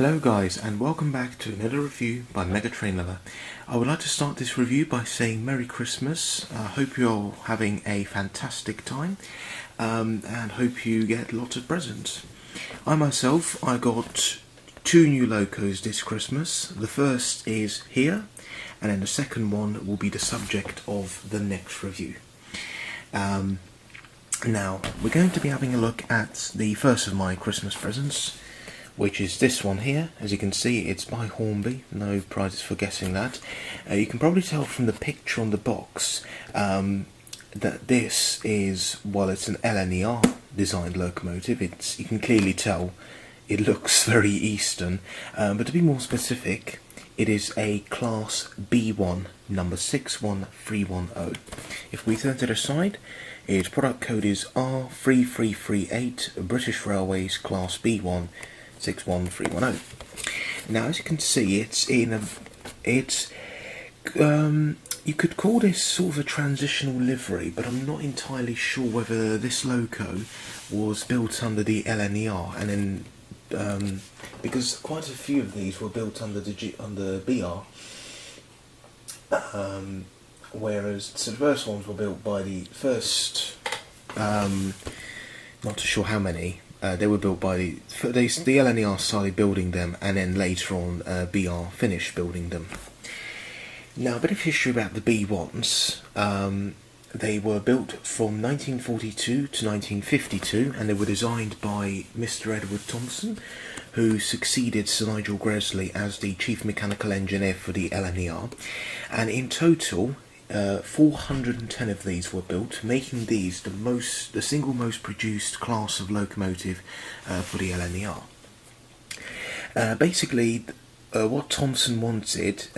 Hello guys, and welcome back to another review by Mega Train Lover. I would like to start this review by saying Merry Christmas. I hope you're all having a fantastic time and hope you get lots of presents. I got two new locos this Christmas. The first is here, and then the second one will be the subject of the next review. Now, we're going to be having a look at the first of my Christmas presents, which is this one here. As you can see, it's by Hornby. No prizes for guessing that. You can probably tell from the picture on the box that this is, well, it's an LNER designed locomotive. You can clearly tell it looks very Eastern, but to be more specific, it is a Class B1, number 61310. If we turn to the side, its product code is R3338, British Railways Class B1 61310. Now, as you can see, you could call this sort of a transitional livery, but I'm not entirely sure whether this loco was built under the LNER, and then because quite a few of these were built under BR, whereas so the first ones were built by the first, not too sure how many. They were built by the LNER started building them, and then later on BR finished building them. Now, a bit of history about the B1s. They were built from 1942 to 1952, and they were designed by Mr. Edward Thompson, who succeeded Sir Nigel Gresley as the Chief Mechanical Engineer for the LNER. And in total, 410 of these were built, making these the single most produced class of locomotive for the LNER. Basically, what Thompson wanted,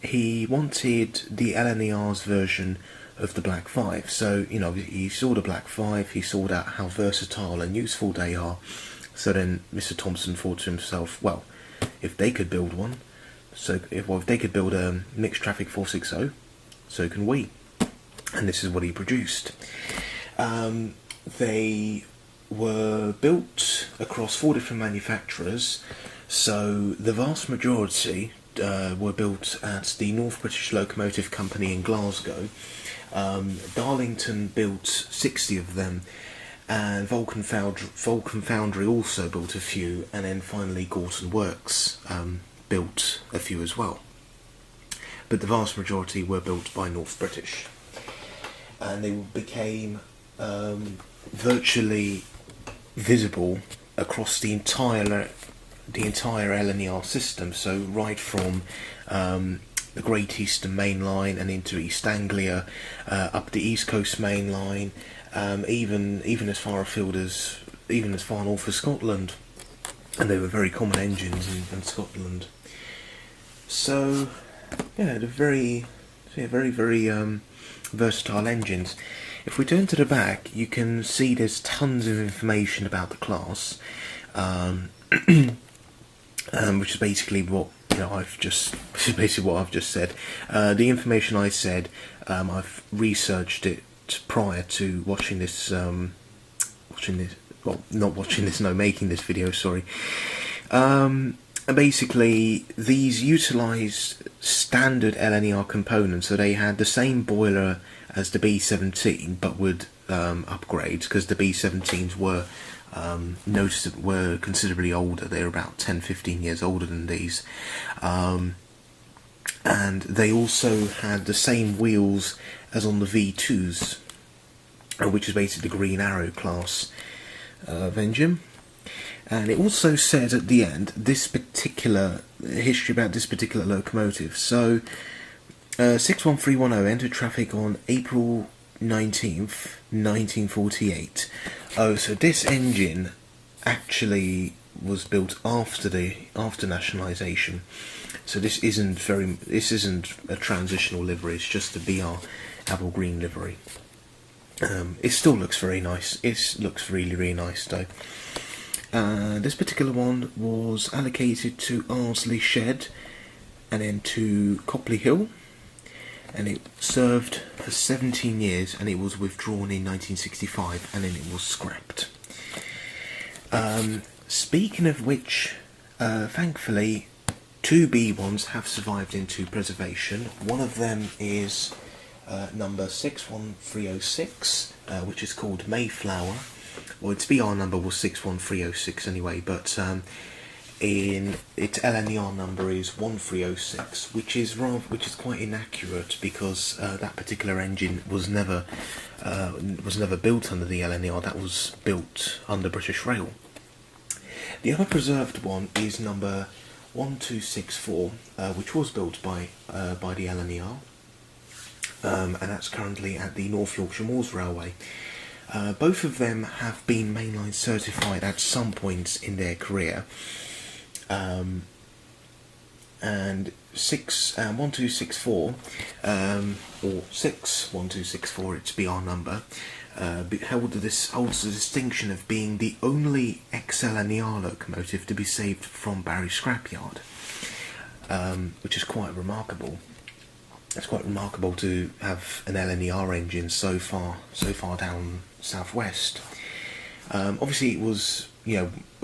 he wanted the LNER's version of the Black 5. So, you know, he saw the Black 5, he saw that how versatile and useful they are. So then Mr. Thompson thought to himself, well, if they could build one, if they could build a mixed traffic 460, so can we. And this is what he produced. They were built across 4 different manufacturers, so the vast majority were built at the North British Locomotive Company in Glasgow. Darlington built 60 of them, and Vulcan Foundry also built a few, and then finally Gorton Works built a few as well. But the vast majority were built by North British, and they became virtually visible across the entire LNER system. So right from the Great Eastern Main Line and into East Anglia, up the East Coast Main Line, even as far afield as as far north as Scotland, and they were very common engines in Scotland. So yeah, they're very versatile engines. If we turn to the back, you can see there's tons of information about the class, which is basically what I've just said. The information I said, I've researched it prior to making this video. Sorry. Basically, these utilised standard LNER components, so they had the same boiler as the B17, but would upgrade, because the B17s were were considerably older. They were about 10-15 years older than these, and they also had the same wheels as on the V2s, which is basically the Green Arrow class of engine. And it also said at the end this particular history about this particular locomotive. So 61310 entered traffic on April 19th, 1948. Oh, so this engine actually was built after nationalisation. So this isn't a transitional livery. It's just a BR apple green livery. It still looks very nice. It looks really nice though. This particular one was allocated to Arsley Shed and then to Copley Hill, and it served for 17 years, and it was withdrawn in 1965, and then it was scrapped. Speaking of which, Thankfully, two B ones have survived into preservation. One of them is number 61306, which is called Mayflower. Well, its BR number was 61306 anyway, but in its LNER number is 1306, which is quite inaccurate because that particular engine was never built under the LNER. That was built under British Rail. The other preserved one is number 1264, which was built by the LNER, and that's currently at the North Yorkshire Moors Railway. Both of them have been mainline certified at some points in their career, and 1264 or 61264, its BR number, holds the distinction of being the only ex-LNER locomotive to be saved from Barry Scrapyard, which is quite remarkable. It's quite remarkable to have an LNER engine so far down southwest. Obviously, it was,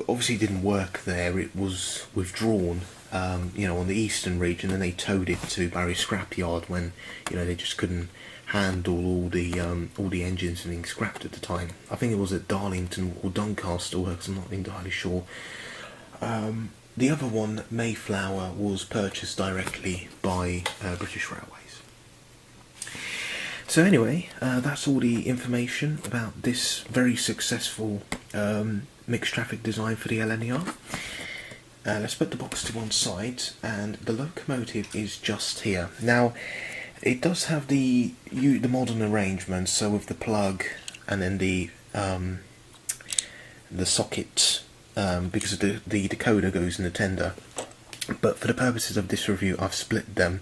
obviously it didn't work there. It was withdrawn, on the eastern region, and they towed it to Barry Scrapyard when, they just couldn't handle all the engines being scrapped at the time. I think it was at Darlington or Doncaster Works. I'm not entirely sure. The other one, Mayflower, was purchased directly by British Railways. So anyway, that's all the information about this very successful mixed traffic design for the LNER. Let's put the box to one side, and the locomotive is just here. Now, it does have the modern arrangement, so with the plug and then the socket, because the decoder goes in the tender. But for the purposes of this review, I've split them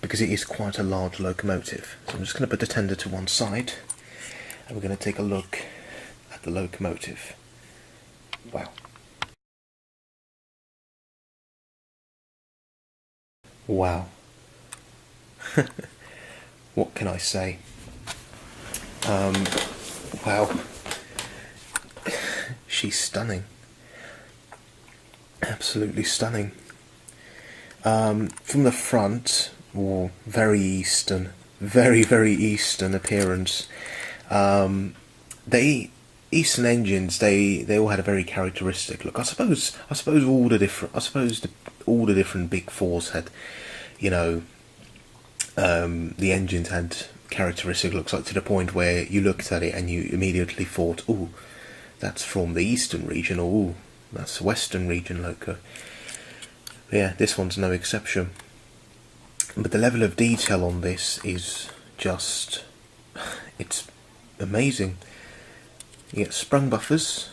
because it is quite a large locomotive. So I'm just going to put the tender to one side, and we're going to take a look at the locomotive. Wow. Wow. What can I say? Wow. She's stunning. Absolutely stunning. From the front, very eastern, very eastern appearance. Eastern engines, they all had a very characteristic look. I suppose all the different big fours had, the engines had characteristic looks, like to the point where you looked at it and you immediately thought, oh, that's from the eastern region, or oh, that's western region loco. Yeah, this one's no exception. But the level of detail on this is just, it's amazing. You get sprung buffers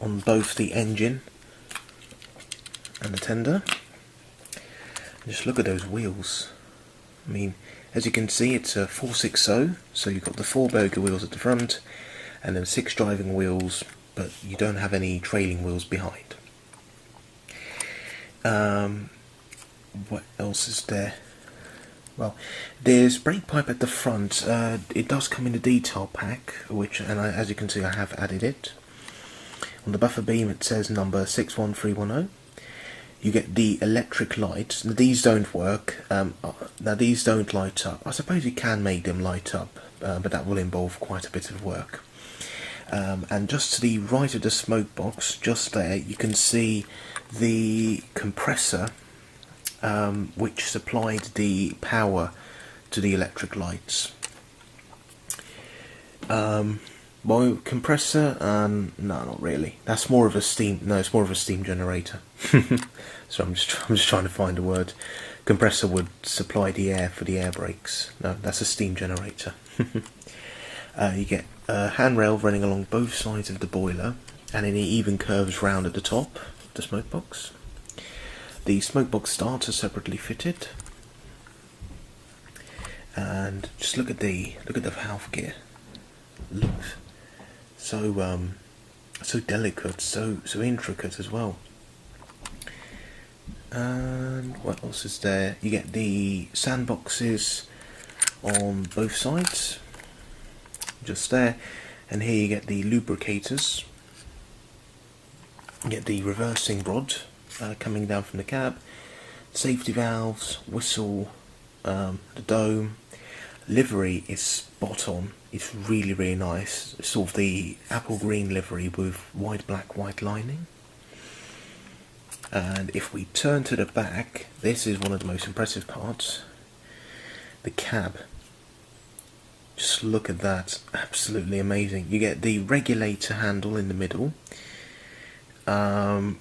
on both the engine and the tender. And just look at those wheels. I mean, as you can see, it's a 460, so you've got the 4 bogie wheels at the front, and then 6 driving wheels, but you don't have any trailing wheels behind. What else is there? Well, there's brake pipe at the front. It does come in the detail pack, as you can see, I have added it. On the buffer beam, it says number 61310. You get the electric lights. Now, these don't work. Now, these don't light up. I suppose you can make them light up, but that will involve quite a bit of work. And just to the right of the smoke box, just there, you can see the compressor, which supplied the power to the electric lights. Well, compressor, no, not really. That's more of a steam. No, it's more of a steam generator. So I'm just trying to find a word. Compressor would supply the air for the air brakes. No, that's a steam generator. You get a handrail running along both sides of the boiler, and then it even curves round at the top of the smoke box. The smoke box starts are separately fitted, and just look at the valve gear. Look, so delicate, so intricate as well. And what else is there? You get the sandboxes on both sides, just there, and here you get the lubricators. You get the reversing rod coming down from the cab, safety valves, whistle, the dome. Livery is spot on. It's really, really nice. It's sort of the apple green livery with white, black, white lining. And if we turn to the back, this is one of the most impressive parts. The cab. Just look at that. Absolutely amazing. You get the regulator handle in the middle. And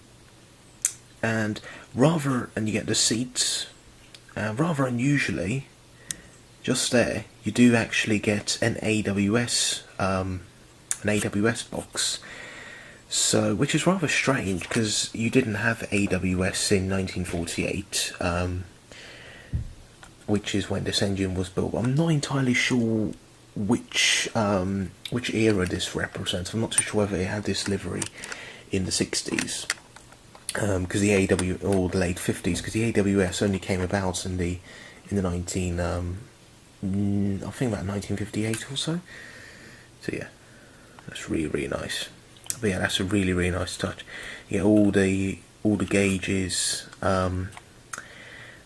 you get the seats. Rather unusually, just there, you do actually get an AWS box. So, which is rather strange because you didn't have AWS in 1948, which is when this engine was built. I'm not entirely sure which era this represents. I'm not too sure whether it had this livery in the 60s, because the or the late 50s, because the AWS only came about in the 19 I think about 1958 or so. So yeah, that's really, really nice. But yeah, that's a really, really nice touch. You get all the gauges, and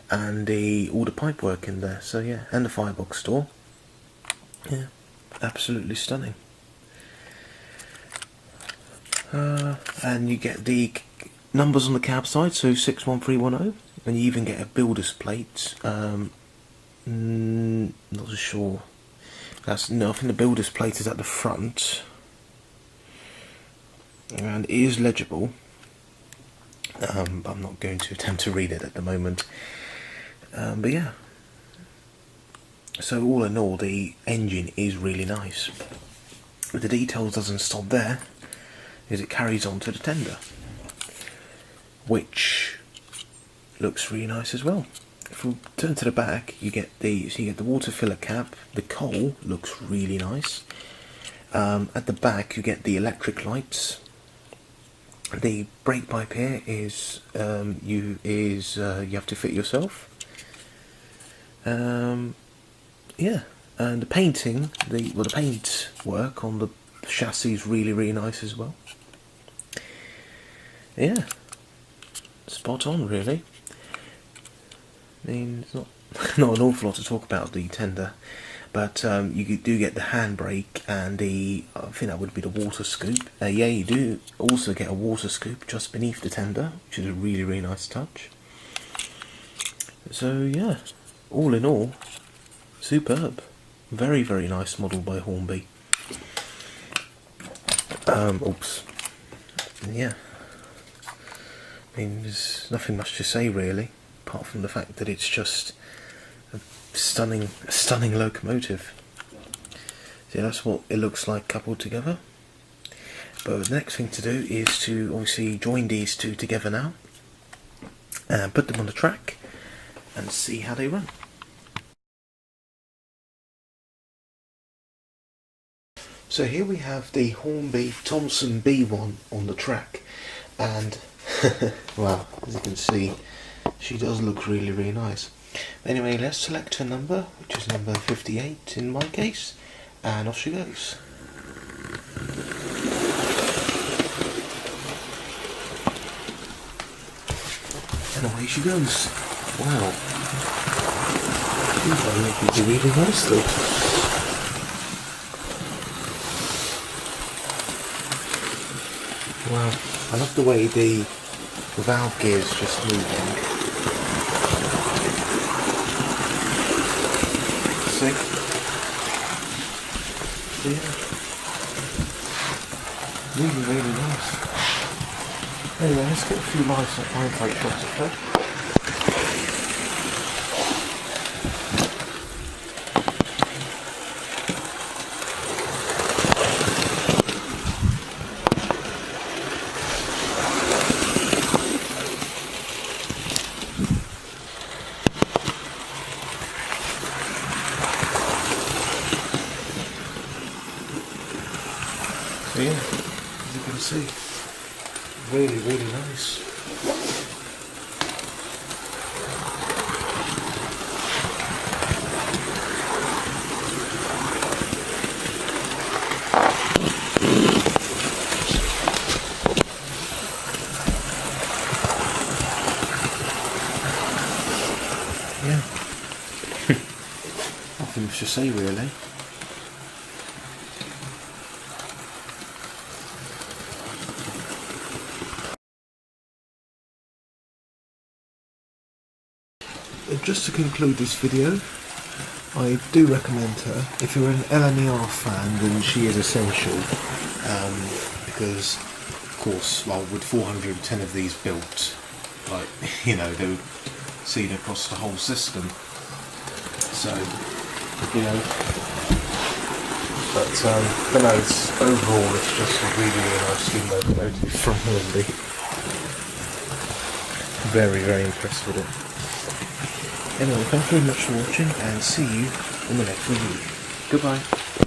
all the pipe work in there. So yeah, and the firebox door. Yeah, absolutely stunning. And you get the numbers on the cab side, so 61310, and you even get a builder's plate. Not so sure. I think the builder's plate is at the front, and it is legible. But I'm not going to attempt to read it at the moment. But yeah. So all in all, the engine is really nice. But the details doesn't stop there, as it carries on to the tender, which looks really nice as well. If we turn to the back, you get the water filler cap. The coal looks really nice. At the back, you get the electric lights. The brake pipe here is you have to fit yourself. Yeah, and the painting, the paint work on the chassis is really, really nice as well. Yeah, spot on, really. I mean, it's not an awful lot to talk about the tender, but you do get the handbrake and I think that would be the water scoop. Yeah, you do also get a water scoop just beneath the tender, which is a really, really nice touch. So yeah, all in all, superb. Very, very nice model by Hornby. Oops. Yeah. I mean, there's nothing much to say really, apart from the fact that it's just a stunning locomotive. So yeah, that's what it looks like coupled together. But the next thing to do is to obviously join these two together now, and put them on the track and see how they run. So here we have the Hornby Thompson B1 on the track, and wow, as you can see, she does look really, really nice. Anyway, let's select her number, which is number 58 in my case, and off she goes. And away she goes. Wow. She's looking really nicely. Wow, I love the way the valve gears just moving. See? Yeah. Really, really nice. Anyway, let's get a few nice hindsight shots of her. So yeah, as you can see, really, really nice. yeah. Nothing much to say really. Just to conclude this video, I do recommend her. If you're an LNER fan, then she is essential, because of course, well, with 410 of these built, like, you know, they would see it across the whole system. So, you know, but no, it's, overall it's just a really, really nice steam locomotive from Hornby. Very, very impressed with it. Anyway, thank you very much for watching, and see you in the next review. Goodbye.